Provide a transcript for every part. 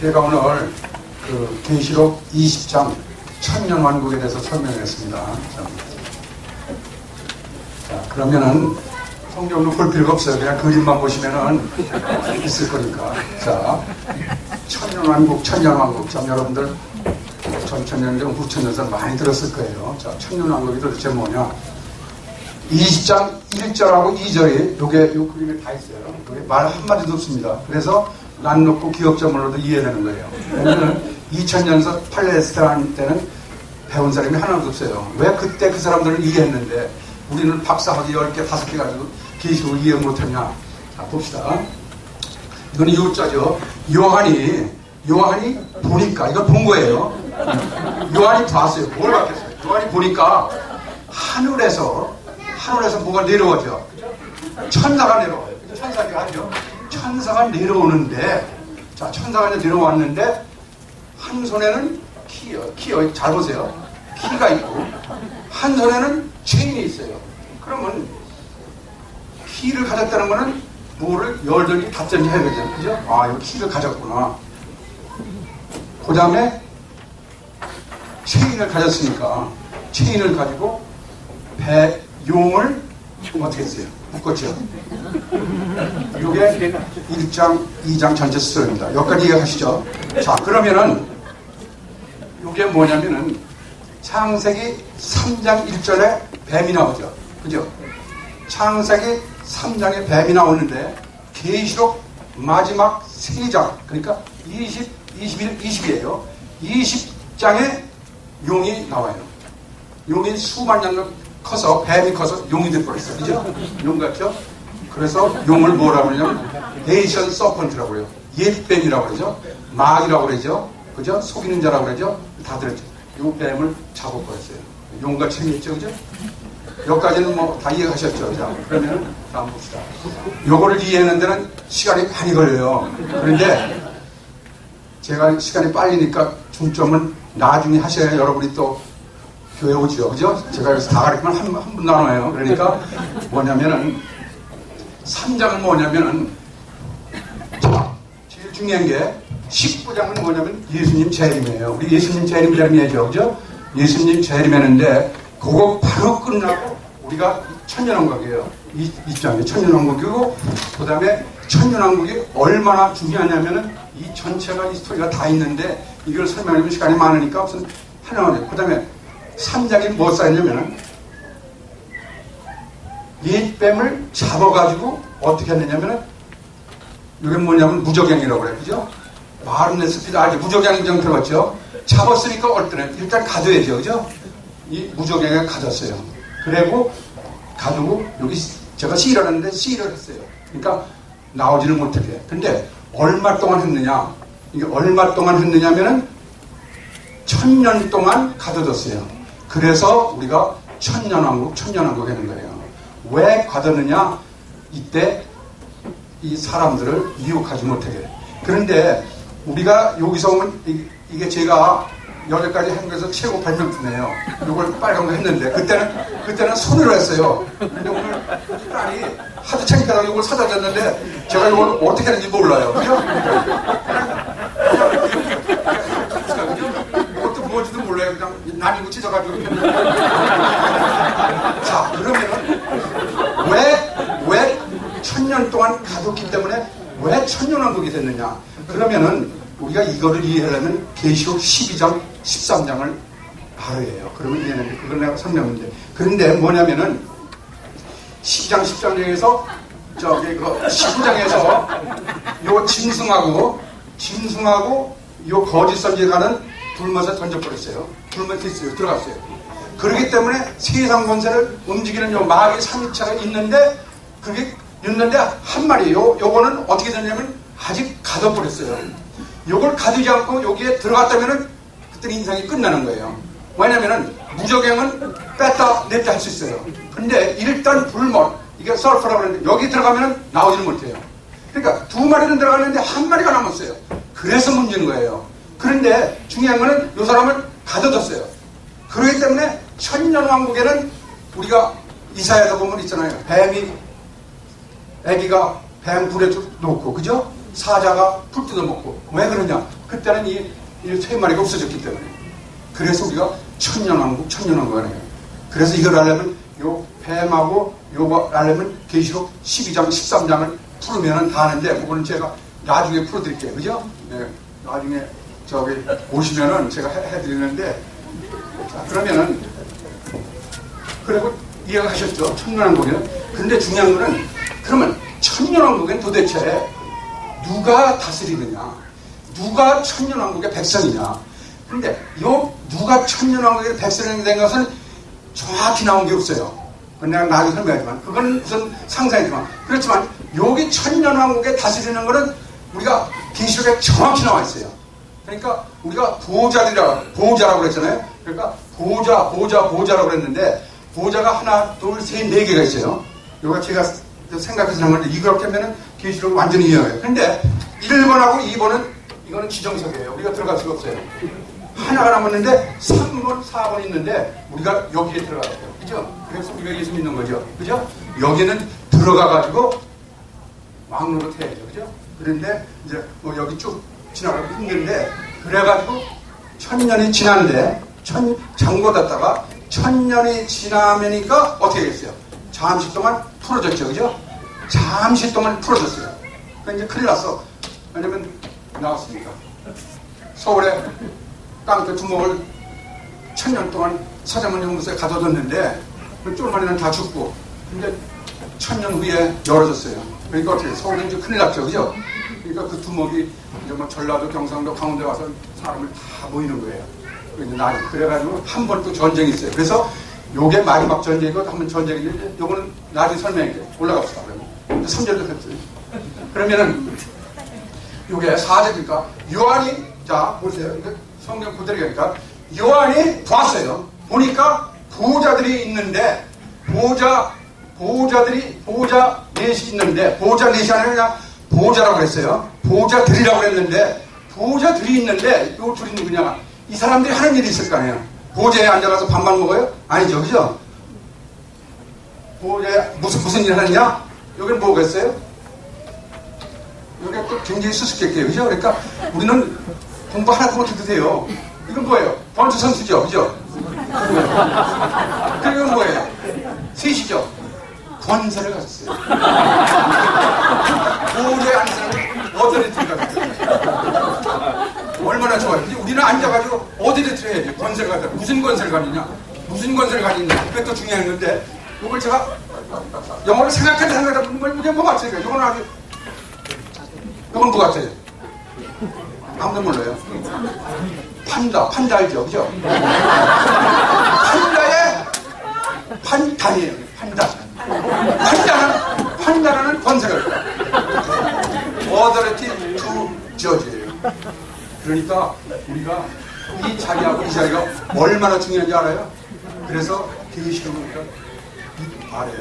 제가 오늘 그 계시록 20장 천년왕국에 대해서 설명했습니다. 자, 그러면은 성경도 볼 필요가 없어요. 그냥 그림만 보시면은 있을 거니까. 자, 천년왕국, 천년왕국. 참 여러분들 전천년전, 후천년전 많이 들었을 거예요. 자, 천년왕국이 도대체 뭐냐? 20장 1절하고 2절이 요 그림에 다 있어요. 여기 말 한마디도 없습니다. 그래서 난 놓고 기억자물로도 이해되는 거예요. 왜냐면 2000년서 팔레스타인 때는 배운 사람이 하나도 없어요. 왜 그때 그 사람들을 이해했는데 우리는 박사학위 10개, 5개 가지고 계시고 이해 못하냐? 자, 봅시다. 이거는 요자죠. 요한이 보니까, 이거 본 거예요. 요한이 봤어요. 뭘 봤겠어요? 요한이 보니까 하늘에서 뭐가 내려오죠. 천사가 내려와요. 천사가 하죠. 천사가 내려오는데, 자, 천사가 내려왔는데, 한 손에는 키요. 잘 보세요. 키가 있고, 한 손에는 체인이 있어요. 그러면, 키를 가졌다는 거는 뭐를 열든지 닫든지 해야 되잖아요. 그죠? 아, 이 키를 가졌구나. 그 다음에, 체인을 가졌으니까, 체인을 가지고, 용을 어떻게 했어요? 묶었죠? 이게 1장, 2장 전체 스토리입니다. 여기까지 이해하시죠? 자, 그러면은 이게 뭐냐면은 창세기 3장 1절에 뱀이 나오죠. 그죠? 창세기 3장에 뱀이 나오는데 계시록 마지막 3장, 그러니까 20, 21, 20이에요. 20장에 용이 나와요. 용이 수만 년 커서, 뱀이 커서 용이 돼버렸어요. 그죠? 용 같죠? 그래서 용을 뭐라고 그러냐면, 에이션 서펀트라고 그래요. 옛뱀이라고 그러죠? 마귀라고 그러죠? 그죠? 속이는 자라고 그러죠? 다 들었죠? 요 뱀을 잡아버렸어요. 용같이 생겼죠? 그죠? 여기까지는 뭐 다 이해하셨죠? 자, 그러면 다음 봅시다. 요거를 이해하는 데는 시간이 많이 걸려요. 그런데 제가 시간이 빨리니까 중점은 나중에 하셔야 여러분이 또 교회 오죠. 그죠? 제가 여기서 다 가르치면 한 분 나눠요. 그러니까 뭐냐면은 3장은 뭐냐면은 자, 제일 중요한 게 19장은 뭐냐면 예수님 재림이에요. 우리 예수님 재림 재림이죠. 그죠? 예수님 재림했는데 그거 바로 끝나고 우리가 천년왕국이에요. 이 장이 천년왕국이고 그 다음에 천년왕국이 얼마나 중요하냐면은 이 전체가 이 스토리가 다 있는데 이걸 설명하면 시간이 많으니까 무슨 하나만 그 다음에 3장이 뭐 쌓였냐면은 옛뱀을 잡아가지고 어떻게 했느냐면은 이게 뭐냐면 무적행이라고 그래요. 그죠? 마름네 스피드 알죠? 무적행정 들어봤죠? 잡았으니까 얼때는 일단 가둬야죠. 그죠? 이 무적행에 가뒀어요. 그리고 가두고 여기 제가 시일을 하는데 시일을 했어요. 그러니까 나오지를 못하게. 근데 얼마 동안 했느냐? 이게 얼마 동안 했느냐면은 1000년 동안 가둬뒀어요. 그래서 우리가 천년왕국 하는 거예요. 왜 가뒀느냐? 이때 이 사람들을 유혹하지 못하게. 그런데 우리가 여기서 오면 이게 제가 여기까지 한 것에서 최고 발명품이에요. 이걸 빨간 거 했는데 그때는 손으로 했어요. 근데 오늘 딸이 하도 창피하다고 이걸 사다 줬는데 제가 이걸 어떻게 하는지 몰라요. 그죠? 뭔지도 몰라요. 그냥 난이고 찢어가지고. 자, 그러면은 왜 1000년 동안 가뒀기 때문에 왜 천년왕국이 됐느냐? 그러면은 우리가 이거를 이해하려면 계시록 12장, 13장을 바로 해요. 그러면 이해하는데 그걸 내가 설명했는데. 그런데 뭐냐면은 12장, 13장에서 저기 그 19장에서 요 짐승하고 요 거짓 선지자는 불못에 던져버렸어요. 불못에 있어요. 들어갔어요. 그렇기 때문에 세상 권세를 움직이는 요 마귀 3일차가 있는데 그게 있는데 한 마리 요거는 어떻게 됐냐면 아직 가둬버렸어요. 요걸 가두지 않고 여기에 들어갔다면은 그때는 인생이 끝나는 거예요. 왜냐면은 무적행은 뺐다 냈다 할 수 있어요. 근데 일단 불못 이게 설프라고 하는데 여기 들어가면은 나오지를 못해요. 그러니까 2마리는 들어갔는데 1마리가 남았어요. 그래서 문제인 거예요. 그런데 중요한 거는 이 사람을 가둬뒀어요. 그렇기 때문에 천년왕국에는 우리가 이사야서 보면 있잖아요. 애기가 뱀 불에 놓고, 그죠? 사자가 풀 뜯어먹고. 왜 그러냐? 그때는 이 세 마리가 없어졌기 때문에. 그래서 우리가 천년왕국, 천년왕국을 해요. 그래서 이걸 하려면 요 뱀하고 요거 하려면 계시록 12장, 13장을 풀으면 다 하는데 그거는 제가 나중에 풀어드릴게요. 그죠? 네, 나중에 저기 오시면은 제가 해드리는데 자, 그러면은 그리고 이해하셨죠? 천년왕국은. 근데 중요한 거는 그러면 천년왕국은 도대체 누가 다스리느냐? 누가 천년왕국의 백성이냐? 근데 요 누가 천년왕국의 백성이 된 것은 정확히 나온 게 없어요. 그건 내가 나중에 설명하지만 그건 무슨 상상이지만 그렇지만 여기 천년왕국에 다스리는 거는 우리가 계시록에 정확히 나와 있어요. 그러니까 우리가 보호자라고 그랬잖아요. 그러니까 보호자라고 그랬는데 보호자가 하나, 둘, 셋, 네 개가 있어요. 이거 제가 생각해서 한 건데 이렇게 하면은 계시록을 완전히 이해해요. 근데 1번하고 2번은 이거는 지정석이에요. 우리가 들어갈 수가 없어요. 하나가 남았는데 3번, 4번 있는데 우리가 여기에 들어가야 돼요. 그죠? 그래서 우리가 예수 믿는 거죠. 그죠? 여기는 들어가가지고 왕노릇 해야죠. 그죠? 그런데 이제 뭐 여기 쭉 지나가기 힘든데 그래가지고 1000년이 지났는데 장고닫다가 1000년이 지나면니까 어떻게 됐어요? 잠시 동안 풀어졌죠. 그죠? 잠시 동안 풀어졌어요. 그러니까 이제 큰일 났어. 왜냐면 나왔으니까. 서울에 땅끝 두목을 1000년 동안 서자문 연구소에 가둬뒀는데 쫄만이는 다 죽고 근데 1000년 후에 열어졌어요. 그러니까 어떻게 서울에 이제 큰일 났죠. 그죠? 그러니까 그 두목이 이제 뭐 전라도, 경상도, 강원도에 와서 사람을 다 모이는 거예요. 그래가지고 한 번 또 전쟁이 있어요. 그래서 요게 마지막 전쟁이고 한번 전쟁이 있는데 요거는 나중에 설명할게요. 올라갑시다. 그러면 3절도 했어요. 그러면은 요게 4절이니까 요한이 자 보세요. 성경 그대로니까 요한이 봤어요. 보니까 보호자들이 있는데 보호자 넷이 있는데 보호자 넷이 아니라 보호자라고 그랬어요. 보호자들이라고 그랬는데 보호자들이 있는데 요 둘이 누구냐? 이 사람들이 하는 일이 있을 거 아니에요. 보호자에 앉아가서 밥만 먹어요? 아니죠, 그죠? 보호자에 무슨 일 하느냐? 여기는 뭐겠어요? 여기가 또 굉장히 수수께끼해요, 그죠? 그러니까 우리는 공부 하나도 못해도 돼요. 이건 뭐예요? 번주 선수죠, 그죠? 그리고 이건 뭐예요? 셋이죠? 권세를 가졌어요. 보호자에 앉은 사람은 어드레트를 가졌어요. 얼마나 좋아요. 우리는 앉아가지고 어드레트를 해야지. 권세를 가져. 무슨 권세를 가지냐? 무슨 권세를 가지냐? 그게 또 중요한 건데, 이걸 제가 영어를 생각하다 보면 이게 뭐 같아요? 이건 아주, 이건 뭐 같아요? 아무도 몰라요. 판다 알죠? 그죠? 판다의 판단이에요. 판다라는 권세를 어더리티 투 저지예요. 그러니까 우리가 이 자리하고 이 자리가 얼마나 중요한지 알아요? 그래서 계시록을 우리가 알아요.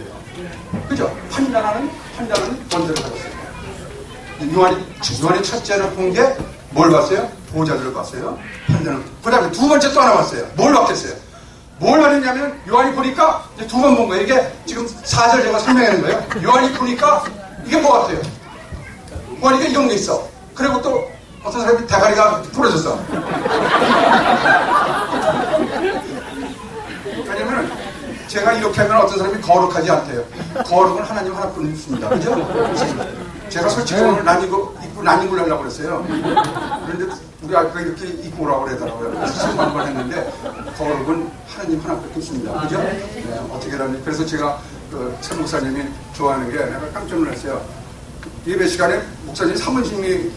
그죠? 판단하는 권세를 가졌어요. 요한이 첫째로 본 게 뭘 봤어요? 보호자들을 봤어요. 판단은. 그 다음에 두 번째 또 하나 봤어요. 뭘 봤겠어요? 뭘 봤느냐면 요한이 보니까 이제 두 번 본 거예요. 이게 지금 4절 제가 설명하는 거예요. 요한이 보니까 이게 뭐 같아요? 보니까 이런 게 있어. 그리고 또 어떤 사람이 대가리가 부러졌어. 왜냐면 제가 이렇게 하면 어떤 사람이 거룩하지 않대요. 거룩은 하나님 하나뿐 있습니다. 그죠? 제가 솔직히 오늘 난 이거 입고 난 입고 하려고 그랬어요. 그런데 우리 아까 이렇게 입고 오라고 그러더라고요. 그래서 신방을 했는데 거룩은 하나님 하나밖에 없습니다. 그죠? 네, 어떻게 하니? 그래서 제가 천 목사님이 좋아하는 게 내가 깜짝 놀랐어요. 예배 시간에 목사님 사모님이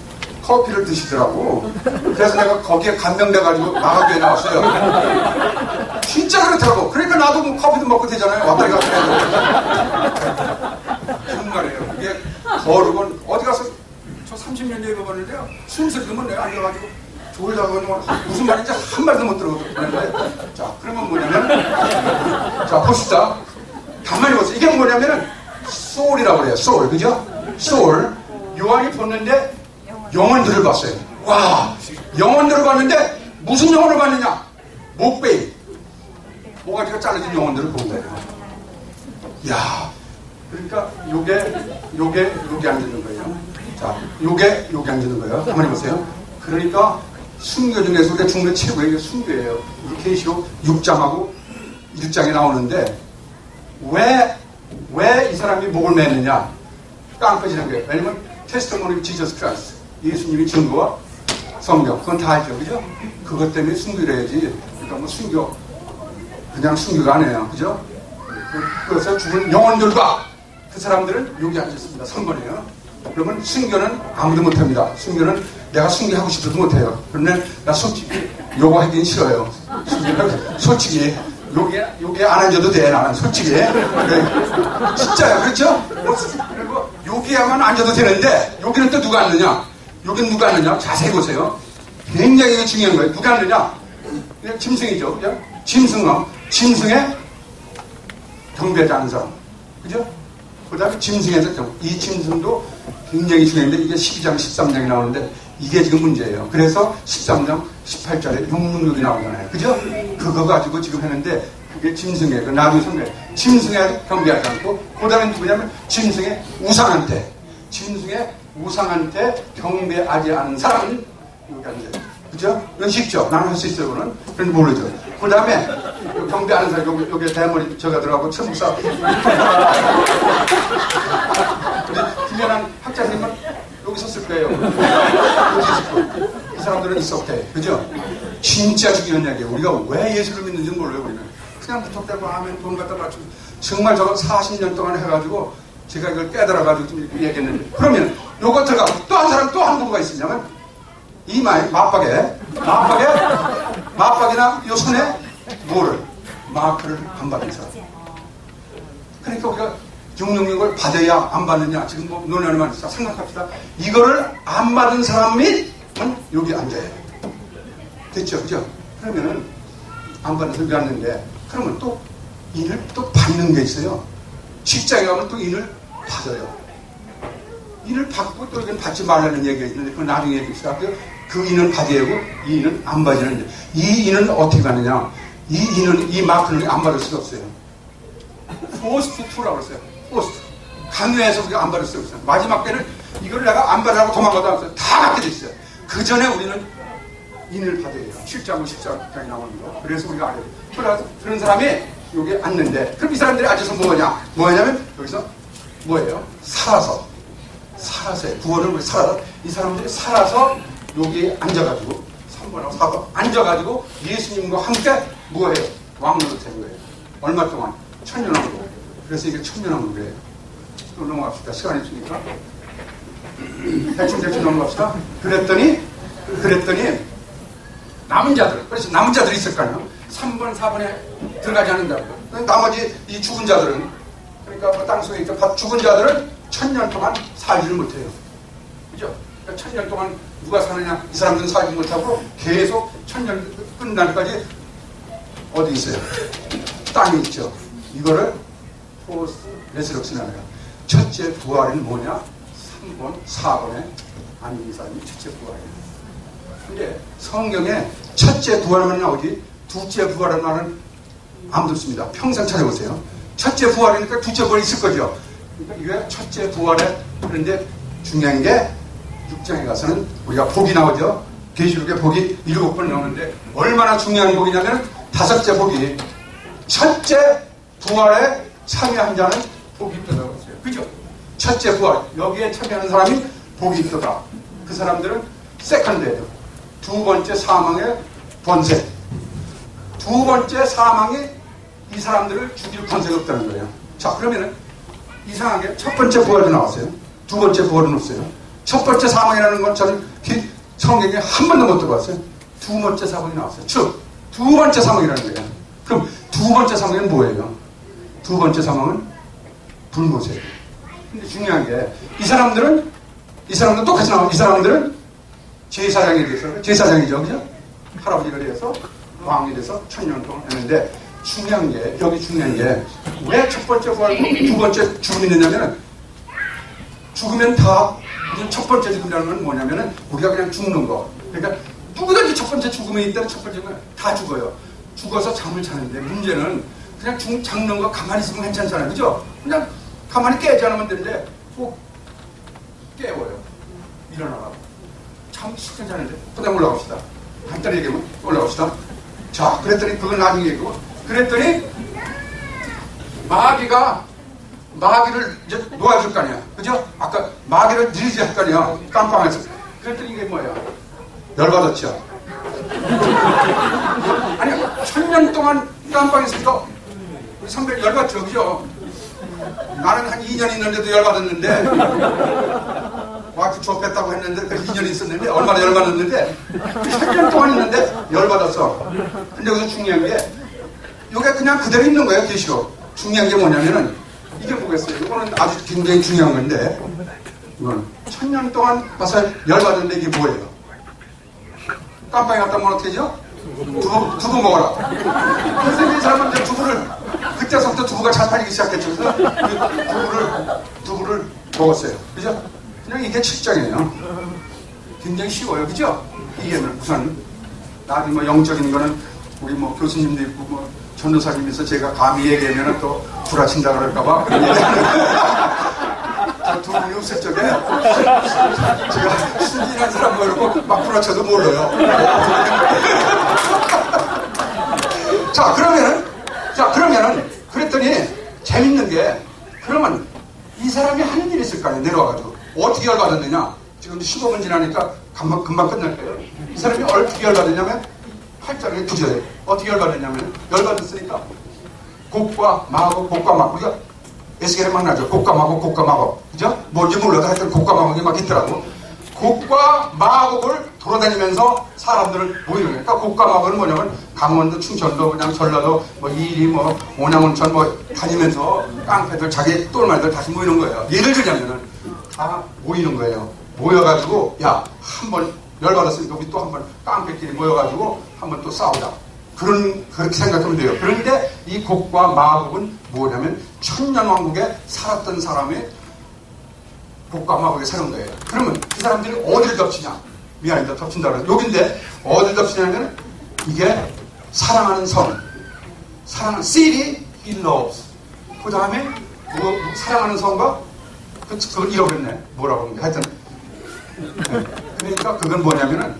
커피를 드시더라고. 그래서 내가 거기에 감명돼가지고 마가교에 나왔어요. 진짜 그렇더라고. 그러니까 나도 뭐 커피도 먹고 되잖아요. 왔다리 갔다 중간에요. 그게 거룩은 어디 가서 저 30년 예배 봤는데요. 숨소리 들으면 내가 앉아가지고 졸다가 무슨 말인지 한 마디도 못 들어보는데 자 그러면 뭐냐면 자 봅시다. 가만히 보세요. 이게 뭐냐면은 소울이라고 그래요. 소울 그죠? 소울 요한이 봤는데 영혼들을 봤어요. 와 영혼들을 봤는데 무슨 영혼을 봤느냐? 목베이 모가지가 잘라진 영혼들을 본 거예요. 야 그러니까 요게 앉는 거예요. 자 요게 앉는 거예요. 가만히 보세요. 그러니까 순교 중에서 우리가 중国최고의 게 순교예요. 우리 계시록 6장하고 1장에 나오는데 왜 이 사람이 목을 맸느냐? 깡패지는 거예요. 왜냐면 테스트모니 지저스 크라이스트, 예수님이 증거와 성경, 그건 다 알죠, 그죠? 그것 때문에 순교를 해야지. 그러니까 뭐 순교, 그냥 순교가 아니에요, 그죠? 그래서 죽은 영혼들과 그 사람들은 여기 앉았습니다. 3번이에요. 그러면 순교는 아무도 못합니다. 순교는 내가 순교하고 싶어도 못해요. 그런데 나 솔직히 요거 하긴 싫어요. 순교는 솔직히 여기에 안 앉아도 돼. 나는 솔직히. 네. 진짜요. 그렇죠? 그리고 여기에만 앉아도 되는데 여기는 또 누가 앉느냐? 여기는 누가 앉느냐? 자세히 보세요. 굉장히 중요한 거예요. 누가 앉느냐? 그냥 짐승이죠. 그죠? 짐승에 경배하지 않는 사람. 그죠? 그 다음에 짐승에서 이 짐승도 굉장히 중요한데 이게 12장, 13장이 나오는데 이게 지금 문제예요. 그래서 13장, 18절에 666이 나오잖아요. 그죠? 그거 가지고 지금 했는데 그게 짐승이에요. 그 나중에 성경 짐승에 경배하지 않고 그 다음에 누구냐면 짐승의 우상한테 경배하지 않은 사람은 여기 앉아요. 그죠? 이건 쉽죠? 나는 할 수 있어요. 그거는. 그런데 모르죠. 그 다음에 경배하는 사람 여기 대머리 저가 들어가고 천국사 우리 유명한 학자 선생님은 여기 섰을 거예요. 이 사람들은 있었대. 그죠? 진짜 중요한 이야기예요. 우리가 왜 예수를 믿는지 몰라요. 우리는 그냥 부탁대고 하면 돈 갖다 바치고 정말 저거 40년 동안 해가지고 제가 이걸 깨달아가지고 좀 이렇게 얘기했는데 그러면 요거 들어가고 또 한 사람 또 한 부부가 있으냐면 이마에 맞박이나 요 손에 뭐를 마크를 안 받은 사람. 그러니까 우리가 666을 받아야 안 받느냐 지금 뭐 논란만 있어. 생각합시다. 이거를 안 받은 사람이 여기 앉아야 돼. 됐죠, 그죠? 그러면은 안 받은 사람이 앉는데 그러면 또 인을 또 받는 게 있어요. 직장에 가면 또 인을 받아요. 인을 받고 또 이건 받지 말라는 얘기가 있는데 그건 나중에 얘기했어요. 그 인은 받아야 하고 이 인은 안 받으는데 이 인은 어떻게 받느냐? 이 마크는 안 받을 수가 없어요. 포스트 투라고 했어요. 포스트. 강요해서 우리가 안 받을 수가 없어요. 마지막 때는 이걸 내가 안 받으라고 도망가도 없어요. 다 받게 돼 있어요. 그 전에 우리는 인을 받아야 해요. 7장과 14장이 나오는 거. 그래서 우리가 알아야 돼요. 그래서 그런 사람이 여기 앉는데 그럼 이 사람들이 앉아서 뭐냐면 여기서 뭐예요? 살아서요. 구원을 살아서 이 사람들이 살아서 여기에 앉아가지고 3번하고 4번 앉아가지고 예수님과 함께 뭐예요? 왕노릇 된 거예요. 얼마 동안? 1000년왕국. 그래서 이게 1000년왕국이에요. 또 넘어갑시다. 시간이 있으니까. 대충 넘어갑시다. 그랬더니 남은 자들, 그래서 남은 자들이 있을 거 아니에요. 3번, 4번에 들어가지 않는다고. 나머지 이 죽은 자들은, 그러니까 땅 속에 있던 죽은 자들은 1000년 동안 살지를 못해요. 그죠? 그러니까 1000년 동안 누가 사느냐? 이 사람들은 살지 못하고 계속 1000년 끝날까지 어디 있어요? 땅에 있죠. 이거를 포스트 레스럭스라고 해요. 첫째 부활은 뭐냐? 3번, 4번에 앉은 사람이 첫째 부활이에요. 근데 성경에 첫째 부활만 나오지 둘째 부활은 말은 아무도 없습니다. 평생 찾아보세요. 첫째 부활이니까 둘째 부활이 있을 거죠. 그러니까 이게 첫째 부활에 그런데 중요한 게 6장에 가서는 우리가 복이 나오죠. 계시록에 복이 7번 나오는데 얼마나 중요한 복이냐면 5째 복이 첫째 부활에 참여한 자는 복이 있다고 했어요. 그죠? 첫째 부활 여기에 참여하는 사람이 복이 있다. 그 사람들은 세컨드예요. 두 번째 사망의 번세. 두 번째 사망이 이 사람들을 죽일 권세가 없다는 거예요. 자, 그러면은 이상하게 첫 번째 부활도 나왔어요. 두 번째 부활은 없어요. 첫 번째 사망이라는 건 저는 성경에 한 번도 못 들어봤어요. 두 번째 사망이 나왔어요. 즉, 두 번째 사망이라는 거예요. 그럼 두 번째 사망은 뭐예요? 두 번째 사망은 불모세예요. 근데 중요한 게 이 사람들은 똑같이 나와요. 이 사람들은 제사장이 돼서 제사장이죠, 그죠? 할아버지가 돼서 왕이 돼서 1000년 동안 했는데 여기 중요한 게 왜 첫 번째 부활고 두 번째 죽음이 있느냐면 죽으면 다 첫 번째 죽음이라는 건 뭐냐면은 우리가 그냥 죽는 거. 그러니까 누구든지 첫 번째 죽음이 있다면 첫 번째 죽음은 다 죽어요. 죽어서 잠을 자는데 문제는 그냥 잡는 거 가만히 있으면 괜찮잖아요, 그죠? 그냥 가만히 깨지 않으면 되는데 꼭 깨워요. 일어나라고. 괜찮은데. 그다음 올라갑시다. 간단히 얘기하면 올라갑시다. 자, 그랬더니 그건 나중에 얘기고. 그랬더니 마귀를 이제 놓아줄 거 아니야. 그죠? 아까 마귀를 늘리지 할 거 아니야. 깜빵에서. 그랬더니 이게 뭐야? 열받았죠. 아니, 1000년 동안 깜빵에서 우리 선배 열받죠. 그죠? 나는 한 2년 있는데도 열받았는데, 와이프 좁혔다고 했는데, 그 2년 있었는데, 얼마나 열받았는데, 1000년 동안 있는데, 열받았어. 근데 여기서 중요한 게, 이게 그냥 그대로 있는 거예요, 계시록. 중요한 게 뭐냐면은, 이게 뭐겠어요? 이거는 아주 굉장히 중요한 건데, 이건 1000년 동안 봐서 열받았는데, 이게 뭐예요? 깜빵에 갔다 오면 어떻게 되죠? 두부 먹어라. 그래서 이 사람은 이제 두부를, 그때서부터 두부가 잘 팔리기 시작했죠. 그래서 두부를 먹었어요. 그죠? 그냥 이게 실정이에요. 굉장히 쉬워요. 그죠? 이게 우선, 나중에 뭐 영적인 거는 우리 뭐 교수님도 있고 뭐 전도사님에서 제가 감히 얘기하면 또 구라친다 그럴까봐 그런 얘기하는 두 분이 없을 적에 제가 순진한 사람 뭐 이러고 막 구라쳐도 몰라요. 자, 그러면은 그랬더니 재밌는 게 그러면 이 사람이 하는 일이 있을 거 아니에요. 내려와가지고 어떻게 열받았느냐. 지금 15분 지나니까 금방 끝날 거예요. 이 사람이 어떻게 열받았냐면 8장에 9절에 어떻게 열받았냐면 열받았으니까 곡과 마곡 우리가 에스겔에 막 나죠. 곡과 마곡 그죠? 뭔지 몰라도 하여튼 곡과 마곡이 막 있더라고. 곡과 마곡을 돌아다니면서 사람들을 모이는 거예요. 그러니까 곡과 마곡은 뭐냐면 강원도, 충청도, 그냥 전라도, 뭐 이리, 뭐 오남온천 뭐 다니면서 깡패들, 자기 똘말들 다시 모이는 거예요. 예를 들자면은 다 모이는 거예요. 모여가지고 야, 한번 열받았으니까 우리 또 한번 깡패끼리 모여가지고 한번 또 싸우자. 그렇게 생각하면 돼요. 그런데 이 곡과 마곡은 뭐냐면 천년왕국에 살았던 사람의 곡과 마곡에 사는 거예요. 그러면 그 사람들이 어디를 덮치냐? 미안합니다. 덮친다 그래서 여긴데 어디를 덮치냐면 이게 사랑하는 성, 사랑하는 city he loves. 그 다음에 사랑하는 성과 그걸 잃어버렸네. 뭐라고 하는데 하여튼 그러니까 그건 뭐냐면은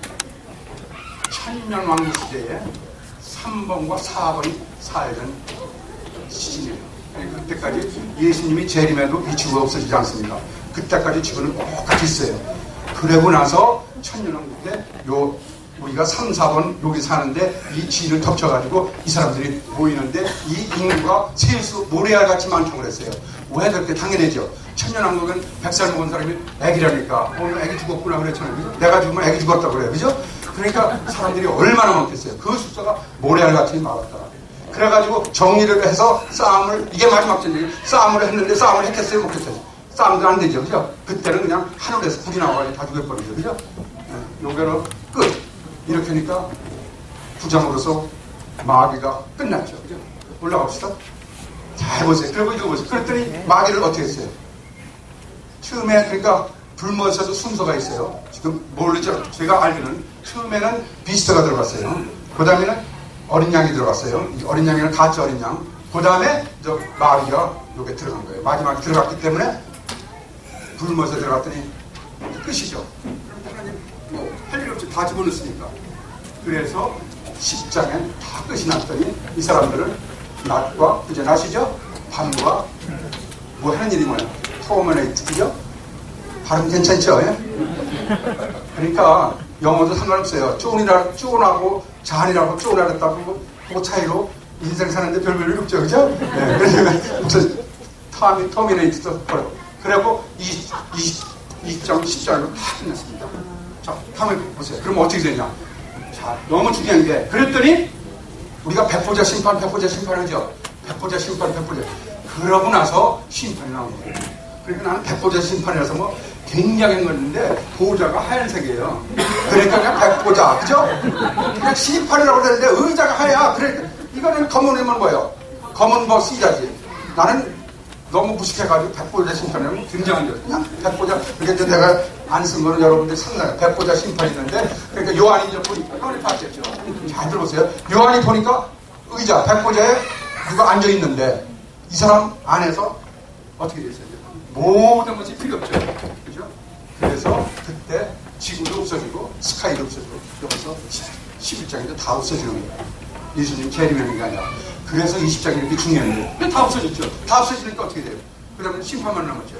천년왕국 시대에 3번과 4번이 살던 시즌이에요. 그때까지 예수님이 재림해도 이 지구가 없어지지 않습니까? 그때까지 지구는 똑같이 있어요. 그러고 나서 천년왕국에 우리가 3, 4번 여기 사는데 이 지를 덮쳐가지고 이 사람들이 모이는데 이 인구가 세수 모래알같이 많다고 그랬어요. 왜 그렇게 당연하죠. 천년왕국은 100살 먹은 사람이 애기라니까 오늘 애기 죽었구나 그랬잖아요. 그죠? 내가 죽으면 애기 죽었다고 그래요. 그죠? 그러니까 사람들이 얼마나 많겠어요. 그 숫자가 모래알같이 많았다. 그래가지고 정리를 해서 싸움을, 이게 마지막 전쟁이 싸움을 했는데 싸움을 했겠어요? 못했어요? 싸움도 안 되죠. 그죠? 그때는 그냥 하늘에서 불이 나와가지고 다 죽여버리죠. 그죠? 요게로 끝. 이렇게 하니까 부장으로서 마귀가 끝났죠. 그죠? 올라갑시다. 잘 보세요. 그리고 이거 보세요. 그랬더니 마귀를 어떻게 했어요? 처음에 그러니까 불못에도 순서가 있어요. 지금 모르죠? 제가 알기로는 처음에는 비스트가 들어갔어요. 그 다음에는 어린 양이 들어갔어요. 어린 양이는 가짜 어린 양. 그 다음에 마귀가 여기 들어간 거예요. 마지막에 들어갔기 때문에 불못에 들어갔더니 끝이죠. 하나님 할 일 없이 다 집어넣었으니까. 그래서 10장엔 다 끝이 났더니 이 사람들은 낮과 그죠? 낮이죠? 밤과 뭐 하는 일이 뭐야? 토머네이트 그죠? 발음 괜찮죠? 예? 그러니까 영어도 상관없어요. 쪼은하고 잔이라고 쪼은하랬다고 그 차이로 인생 사는데 별 별일 없죠. 그죠? 네. 그래서 터미네이트도 그래요. 그리고 2장 10장으로 다 끝났습니다. 자, 다음에 보세요. 그럼 어떻게 되냐? 자, 너무 중요한 게 그랬더니 우리가 백보자 심판하죠. 백보자 심판. 그러고 나서 심판이 나오는 거예요. 그러니까 나는 백보자 심판이라서 뭐 굉장히 건데 보자가 하얀색이에요. 그러니까 그냥 백보자, 그죠? 그냥 심판이라고 그러는데 의자가 하얘. 그러니까 이거는 검은이면 뭐예요? 검은 뭐 시자지. 나는 너무 무식해가지고 백보자 심판이라면 굉장한 거예요. 그냥 백보자. 그러니까 내가 안 쓴 거는 여러분들 상관없어요. 백보자 심판이 있는데 그러니까 요한이 이제 보니까 요한이 봤겠죠. 잘 들어보세요. 요한이 보니까 의자, 백보자에 누가 앉아있는데 이 사람 안에서 어떻게 됐어요? 모든 것이 필요 없죠. 그죠? 그래서 그때 지구도 없어지고 스카이도 없어지고 여기서 11장인데 다 없어지는 거예요. 예수님 재림하는 게 아니라. 그래서 20장이 이렇게 중요한데 다 없어졌죠. 다 없어지니까 어떻게 돼요? 그 다음에 심판만 남았죠.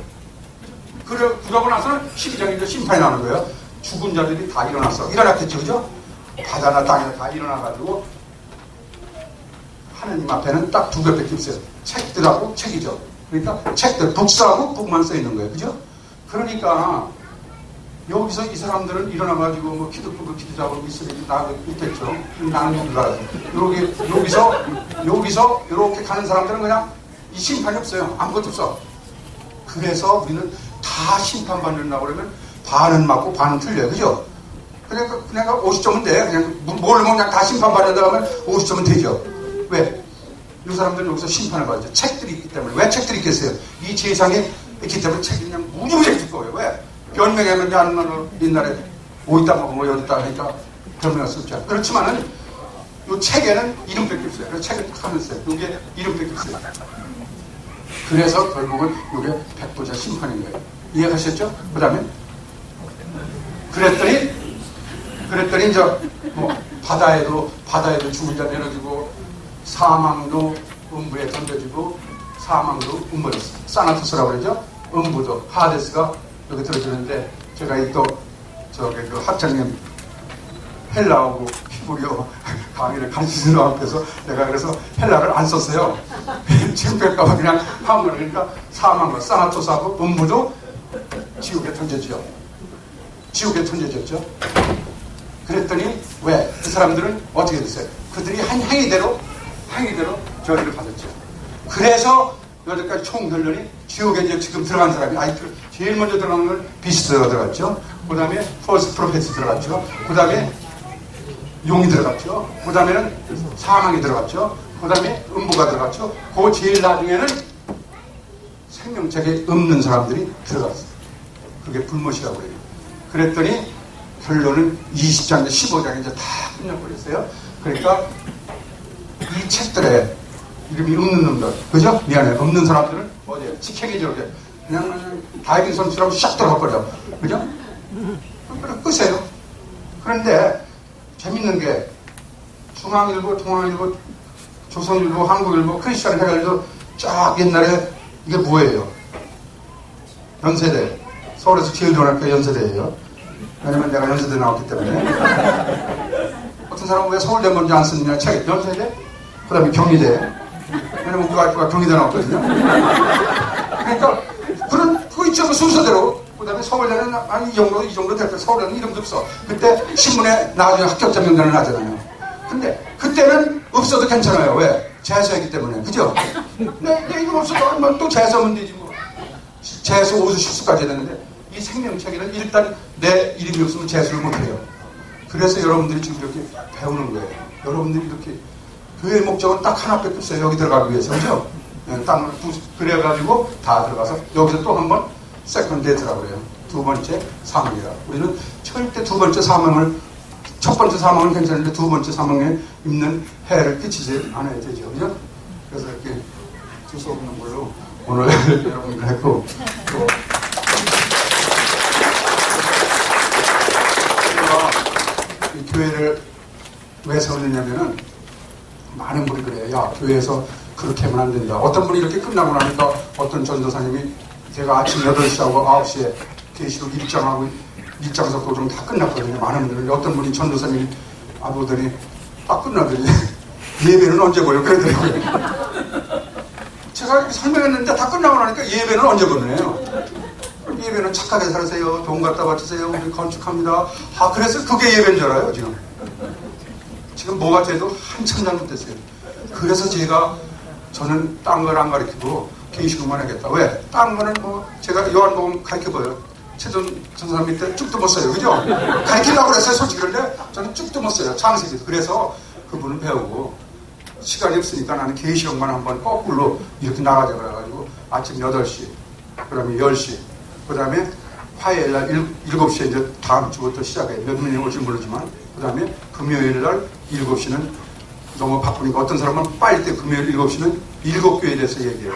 그러고 나서는 12장인데 심판이 나오는 거예요. 죽은 자들이 다 일어났겠죠. 그죠? 바다나 땅이나 다 일어나가지고 하나님 앞에는 딱 두 개밖에 없어요. 책들하고 책이죠. 그러니까 책들, 북사하고 북만 써 있는 거예요. 그죠? 그러니까 여기서 이 사람들은 일어나가지고 뭐 기도하고 기도자고 있으니 나도 있겠죠. 나는 누구라. 여기서 이렇게 가는 사람들은 그냥 이 심판이 없어요. 아무것도 없어. 그래서 우리는 다 심판받는다고 그러면 반은 맞고 반은 틀려요. 그죠? 그러니까 50점은 돼. 그냥 모르면 그냥 다 심판받는다고 하면 50점은 되죠. 왜? 이 사람들은 여기서 심판을 받죠. 책들이 있기 때문에. 왜 책들이 있겠어요? 이 세상에 있기 때문에 책이 그냥 무지무지하게 있을 거예요. 왜? 변명하면 안 옛날에 오이다 먹으면 여기다 하니까 변명할 수 없죠. 그렇지만은 이 책에는 이름밖에 없어요. 그래서 책을 딱 하면서 이게 이름밖에 없어요. 그래서 결국은 이게 백보자 심판인 거예요. 이해하셨죠? 그 다음에 그랬더니 이제 뭐 바다에도 죽은 자 내려지고 사망도 음부에 던져지고 사망도 음부에 사나토스라고 그러죠. 음부도 하데스가 여기 들어주는데 제가 그 학장님 헬라하고 히브리어 강의를 가르치는 앞에서 내가 그래서 헬라를 안 썼어요. 창피할까봐 그냥 한국어. 그러니까 사망과 사나토스하고 음부도 지옥에 던져지죠. 지옥에 던져졌죠. 그랬더니 왜? 그 사람들은 어떻게 됐어요? 그들이 한 행위대로 저리를 받았죠. 그래서 여기까지 총 결론이 지옥에 이제 지금 들어간 사람이 제일 먼저 들어간 건 비스트가 들어갔죠. 그 다음에 퍼스트 프로페스 들어갔죠. 그 다음에 용이 들어갔죠. 그 다음에는 사망이 들어갔죠. 그 다음에 음부가 들어갔죠. 그 제일 나중에는 생명책에 없는 사람들이 들어갔어요. 그게 불못이라고 해요. 그랬더니 결론은 20장, 15장에 이제 다 끝내버렸어요. 그러니까 이 책들에 이름이 없는 놈들, 그죠? 미안해. 없는 사람들은 어디에? 직행이죠. 그냥 다이빙 선수라고 샥 들어가버려. 그죠? 그래, 끄세요. 그런데 재밌는 게 중앙일보, 동아일보, 조선일보, 한국일보, 크리스찬 해갈도 쫙 옛날에 이게 뭐예요? 연세대. 서울에서 제일 좋은 학교 연세대예요. 왜냐면 내가 연세대 나왔기 때문에. 어떤 사람은 왜 서울대 먼저 안 쓰느냐? 책 연세대? 그 다음에 경희대. 왜냐면 그 학교가 경희대 나왔거든요. 그러니까 그 있죠. 순서대로. 그 다음에 서울대는 이 정도 될 때 서울대는 이름도 없어. 그때 신문에 나중에 합격자 명단을 나잖아요. 근데 그때는 없어도 괜찮아요. 왜? 재수했기 때문에. 그죠? 내 이름 없어도 또 재수하면 되지 뭐. 재수, 오수, 실수까지 했는데 이 생명책에는 일단 내 이름이 없으면 재수를 못해요. 그래서 여러분들이 지금 이렇게 배우는 거예요. 여러분들이 이렇게 교회의 목적은 딱 하나밖에 없어요. 여기 들어가기 위해서. 그죠? 땅을 그래가지고 다 들어가서 여기서 또 한 번 세컨드에 들어가고요. 두 번째 사망이라. 우리는 절대 두 번째 사망을, 첫 번째 사망은 괜찮은데 두 번째 사망에 있는 해를 끼치지 않아야 되죠. 그죠? 그래서 이렇게 두서 없는 걸로 오늘 여러분들 했고, 또 이 교회를 왜 세우느냐면은 많은 분이 그래요. 야, 교회에서 그렇게 하면 안 된다. 어떤 분이 이렇게 끝나고 나니까 어떤 전도사님이 제가 아침 8시하고 9시에 계시록 일장석 도중 다 끝났거든요. 많은 분들이. 어떤 분이 전도사님이 보더니 딱 끝나더니 예배는 언제 보여? 그러더라고요. 제가 이렇게 설명했는데 다 끝나고 나니까 예배는 언제 보내요? 예배는 착하게 살으세요. 돈 갖다 바치세요. 우리 건축합니다. 그래서 그게 예배인 줄 알아요, 지금. 지금 뭐가 돼도 한참 잘못됐어요. 그래서 저는 딴 걸 안 가르치고 계시록만 하겠다. 왜? 딴 거는 뭐 제가 요한복음 가르쳐봐요. 최전 전사님 밑에 쭉도 못 써요. 그죠? 가르치려고 그랬어요. 솔직히. 그런데 저는 쭉도 못 써요. 창세기에서. 그래서 그분은 배우고 시간이 없으니까 나는 계시록만 한번 거꾸로 이렇게 나가자 그래가지고 아침 8시, 그 다음에 10시, 그 다음에 화요일날 7시에 이제 다음 주부터 시작해요. 몇 명이 올지 모르지만. 그 다음에 금요일날 7시는 너무 바쁘니까 어떤 사람은 빨리 때 금요일 7시는 7교회에 대해서 얘기해요.